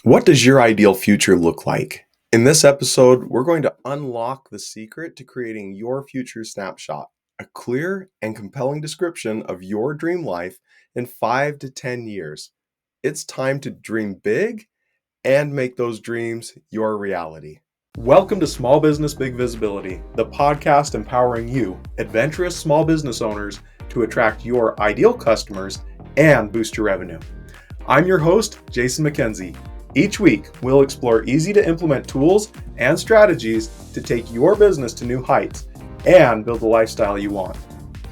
What does your ideal future look like? In this episode, we're going to unlock the secret to creating your future snapshot, a clear and compelling description of your dream life in 5 to 10 years. It's time to dream big and make those dreams your reality. Welcome to Small Business Big Visibility, the podcast empowering you, adventurous small business owners, to attract your ideal customers and boost your revenue. I'm your host, Jason McKenzie. Each week, we'll explore easy to implement tools and strategies to take your business to new heights and build the lifestyle you want.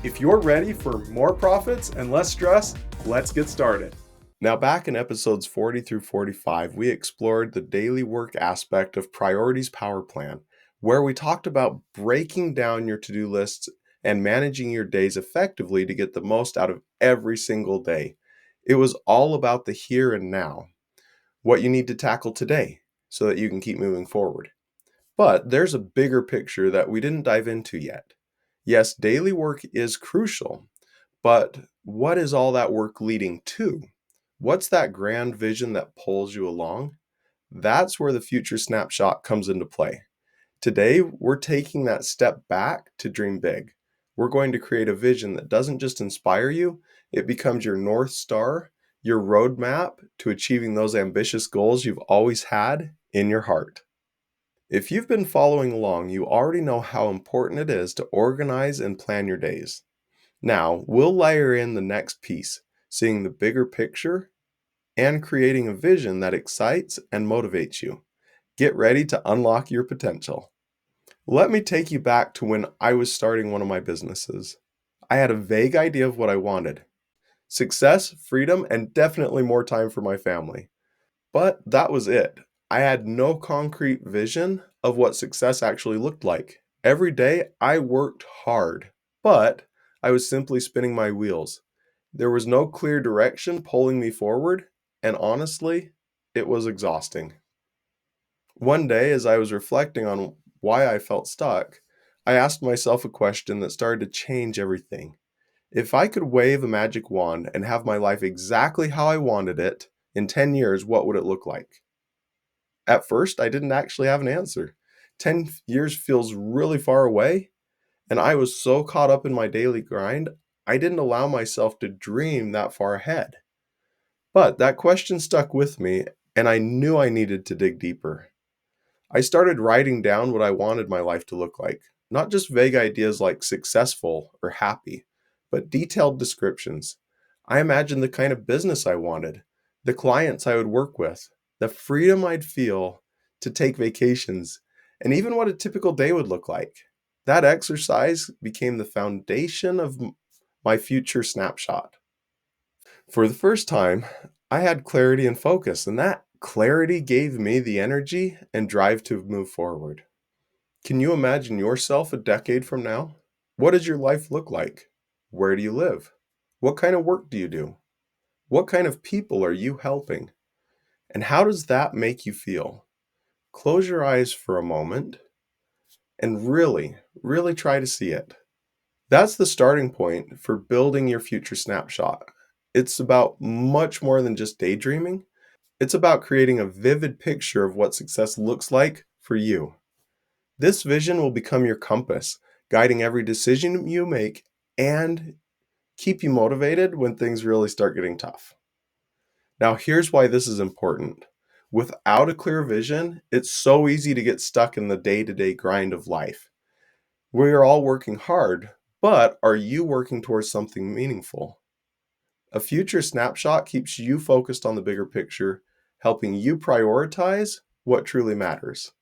If you're ready for more profits and less stress, let's get started. Now, back in episodes 40 through 45, we explored the daily work aspect of Priorities Power Plan, where we talked about breaking down your to-do lists and managing your days effectively to get the most out of every single day. It was all about the here and now, what you need to tackle today so that you can keep moving forward. But there's a bigger picture that we didn't dive into yet. Yes, daily work is crucial, but what is all that work leading to? What's that grand vision that pulls you along? That's where the future snapshot comes into play. Today, we're taking that step back to dream big. We're going to create a vision that doesn't just inspire you, it becomes your North Star, your roadmap to achieving those ambitious goals you've always had in your heart. If you've been following along, you already know how important it is to organize and plan your days. Now, we'll layer in the next piece, seeing the bigger picture and creating a vision that excites and motivates you. Get ready to unlock your potential. Let me take you back to when I was starting one of my businesses. I had a vague idea of what I wanted. Success, freedom, and definitely more time for my family. But that was it. I had no concrete vision of what success actually looked like. Every day I worked hard, but I was simply spinning my wheels. There was no clear direction pulling me forward, and honestly, it was exhausting. One day, as I was reflecting on why I felt stuck, I asked myself a question that started to change everything. If I could wave a magic wand and have my life exactly how I wanted it in 10 years, what would it look like? At first, I didn't actually have an answer. 10 years feels really far away, and I was so caught up in my daily grind, I didn't allow myself to dream that far ahead. But that question stuck with me, and I knew I needed to dig deeper. I started writing down what I wanted my life to look like, not just vague ideas like successful or happy, but detailed descriptions. I imagined the kind of business I wanted, the clients I would work with, the freedom I'd feel to take vacations, and even what a typical day would look like. That exercise became the foundation of my future snapshot. For the first time, I had clarity and focus, and that clarity gave me the energy and drive to move forward. Can you imagine yourself a decade from now? What does your life look like? Where do you live? What kind of work do you do? What kind of people are you helping? And how does that make you feel? Close your eyes for a moment and really try to see it. That's the starting point for building your future snapshot. It's about much more than just daydreaming. It's about creating a vivid picture of what success looks like for you. This vision will become your compass, guiding every decision you make and keep you motivated when things really start getting tough. Now, here's why this is important. Without a clear vision, it's so easy to get stuck in the day-to-day grind of life. We are all working hard, but are you working towards something meaningful? A future snapshot keeps you focused on the bigger picture, helping you prioritize what truly matters.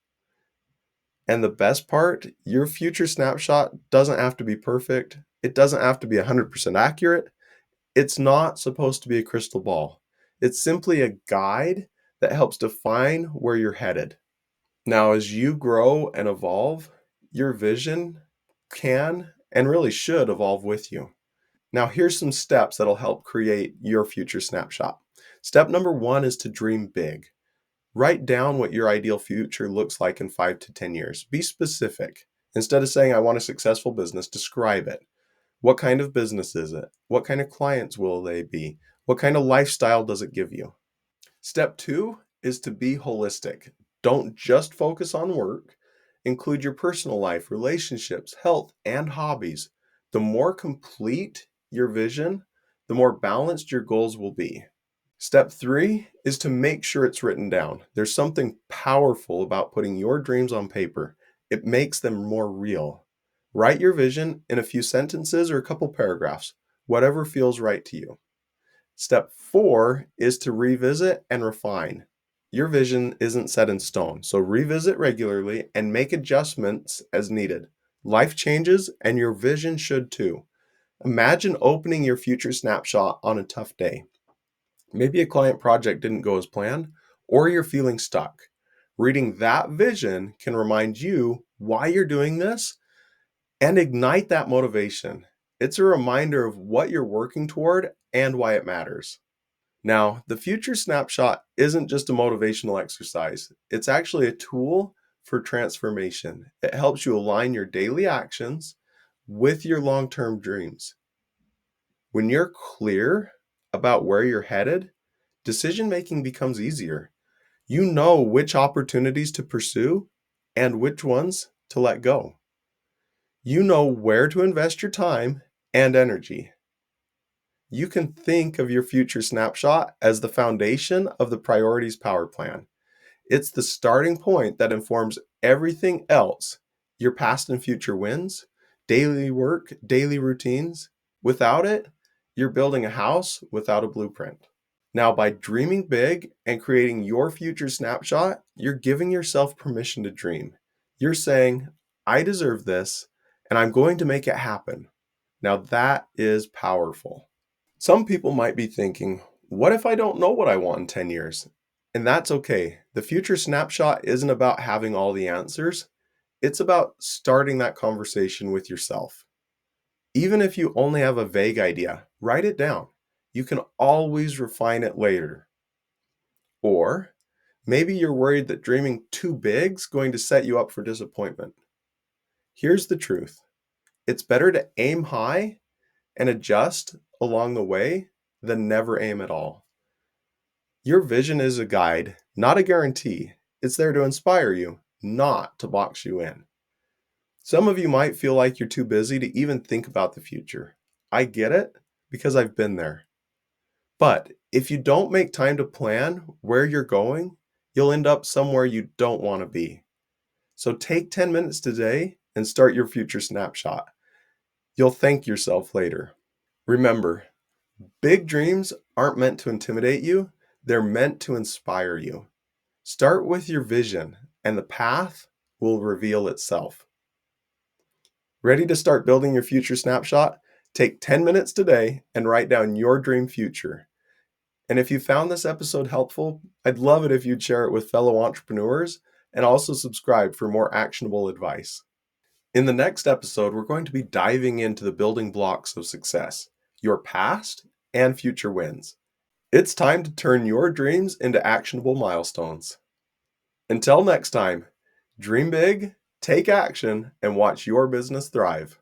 And the best part, your future snapshot doesn't have to be perfect. It doesn't have to be 100% accurate. It's not supposed to be a crystal ball. It's simply a guide that helps define where you're headed. Now, as you grow and evolve, your vision can and really should evolve with you. Now, here's some steps that'll help create your future snapshot. Step number 1 is to dream big. Write down what your ideal future looks like in 5 to 10 years. Be specific. Instead of saying, I want a successful business, describe it. What kind of business is it? What kind of clients will they be? What kind of lifestyle does it give you? Step 2 is to be holistic. Don't just focus on work, include your personal life, relationships, health, and hobbies. The more complete your vision, the more balanced your goals will be. Step 3 is to make sure it's written down. There's something powerful about putting your dreams on paper. It makes them more real. Write your vision in a few sentences or a couple paragraphs, whatever feels right to you. Step 4 is to revisit and refine. Your vision isn't set in stone, so revisit regularly and make adjustments as needed. Life changes, and your vision should too. Imagine opening your future snapshot on a tough day. Maybe a client project didn't go as planned, or you're feeling stuck. Reading that vision can remind you why you're doing this and ignite that motivation. It's a reminder of what you're working toward and why it matters. Now, the future snapshot isn't just a motivational exercise. It's actually a tool for transformation. It helps you align your daily actions with your long-term dreams. When you're clear about where you're headed, decision-making becomes easier. You know which opportunities to pursue and which ones to let go. You know where to invest your time and energy. You can think of your future snapshot as the foundation of the priorities power plan. It's the starting point that informs everything else, your past and future wins, daily work, daily routines. Without it, you're building a house without a blueprint. Now, by dreaming big and creating your future snapshot, you're giving yourself permission to dream. You're saying, I deserve this, and I'm going to make it happen. Now, that is powerful. Some people might be thinking, what if I don't know what I want in 10 years? And that's okay. The future snapshot isn't about having all the answers. It's about starting that conversation with yourself. Even if you only have a vague idea, write it down. You can always refine it later. Or maybe you're worried that dreaming too big is going to set you up for disappointment. Here's the truth. It's better to aim high and adjust along the way than never aim at all. Your vision is a guide, not a guarantee. It's there to inspire you, not to box you in. Some of you might feel like you're too busy to even think about the future. I get it because I've been there. But if you don't make time to plan where you're going, you'll end up somewhere you don't want to be. So take 10 minutes today and start your future snapshot. You'll thank yourself later. Remember, big dreams aren't meant to intimidate you, they're meant to inspire you. Start with your vision, and the path will reveal itself. Ready to start building your future snapshot? Take 10 minutes today and write down your dream future. And if you found this episode helpful, I'd love it if you'd share it with fellow entrepreneurs and also subscribe for more actionable advice. In the next episode, we're going to be diving into the building blocks of success, your past and future wins. It's time to turn your dreams into actionable milestones. Until next time, dream big, take action, and watch your business thrive.